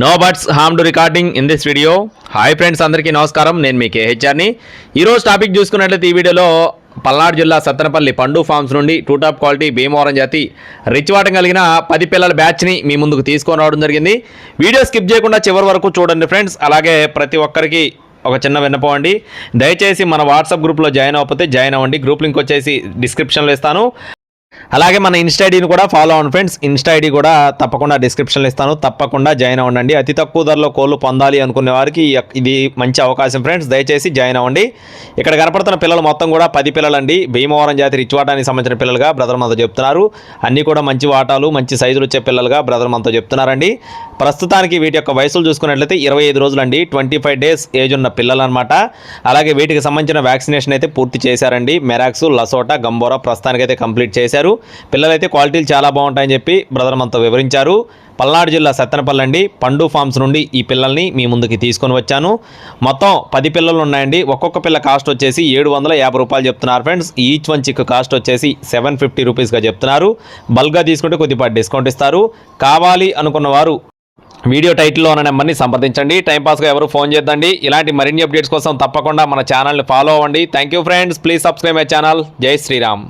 No birds harm to recording in this video. Hi friends, అందరికీ నమస్కారం. నేను మీ కేహెచ్ఆర్ని. ఈరోజు టాపిక్ చూసుకున్నట్లయితే ఈ వీడియోలో పల్నాడు జిల్లా సత్తెనపల్లి పండు ఫార్మ్స్ నుండి టూ టాప్ క్వాలిటీ భీమవరం జాతి రిచ్వాటం కలిగిన 10 పిల్లల బ్యాచ్ని మీ ముందుకు తీసుకొని రావడం జరిగింది. వీడియో స్కిప్ చేయకుండా చివరి వరకు చూడండి ఫ్రెండ్స్. అలాగే ప్రతి ఒక్కరికి ఒక చిన్న విన్నపం అండి, దయచేసి మన వాట్సాప్ గ్రూప్లో జాయిన్ అవ్వకపోతే జాయిన్ అవ్వండి. గ్రూప్ లింక్ వచ్చేసి డిస్క్రిప్షన్లో ఇస్తాను. అలాగే మన ఇన్స్టా ఐడిని కూడా ఫాలో అవ్వండి ఫ్రెండ్స్. ఇన్స్టా ఐడి కూడా తప్పకుండా డిస్క్రిప్షన్లో ఇస్తాను. తప్పకుండా జాయిన్ అవ్వండి. అతి తక్కువ ధరలో కోళ్ళు పొందాలి అనుకునే వారికి ఇది మంచి అవకాశం ఫ్రెండ్స్. దయచేసి జాయిన్ అవ్వండి. ఇక్కడ కనపడుతున్న పిల్లలు మొత్తం కూడా 10 పిల్లలండి. భీమవరం జాతి రిచ్ వాటానికి సంబంధించిన పిల్లలుగా బ్రదర్ మనతో చెప్తున్నారు. అన్నీ కూడా మంచి వాటాలు, మంచి సైజులు వచ్చే పిల్లలుగా బ్రదర్ మనతో చెప్తున్నారండి. ప్రస్తుతానికి వీటి యొక్క వయసులు చూసుకున్నట్లయితే 25 రోజులండి. 25 డేస్ ఏజ్ ఉన్న పిల్లలు అనమాట. అలాగే వీటికి సంబంధించిన వ్యాక్సినేషన్ అయితే పూర్తి చేశారండి. మెరాక్స్, లసోటా, గంబోరా ప్రస్తుతానికైతే కంప్లీట్ చేశారు. పిల్లలైతే క్వాలిటీలు చాలా బాగుంటాయని చెప్పి బ్రదర్ మనతో వివరించారు. పల్నాడు జిల్లా సత్తెనపల్లి అండి. పండు ఫార్మ్స్ నుండి ఈ పిల్లల్ని మీ ముందుకి తీసుకొని వచ్చాను. మొత్తం 10 పిల్లలు ఉన్నాయండి. ఒక్కొక్క పిల్ల కాస్ట్ వచ్చేసి 750 రూపాయలు చెప్తున్నారు friends. Each one chick cost వచ్చేసి 750 రూపీస్గా చెప్తున్నారు. బల్క్గా తీసుకుంటే కొద్దిపాటి డిస్కౌంట్ ఇస్తారు. కావాలి అనుకున్న వారు వీడియో టైటిల్లో ఉన్న నెంబర్ని సంప్రదించండి. టైంపాస్గా ఎవరు ఫోన్ చేద్దండి. ఇలాంటి మరిన్ని అప్డేట్స్ కోసం తప్పకుండా మన ఛానల్ని ఫాలో అవ్వండి. Thank you friends. Please subscribe my channel. జై శ్రీరామ్.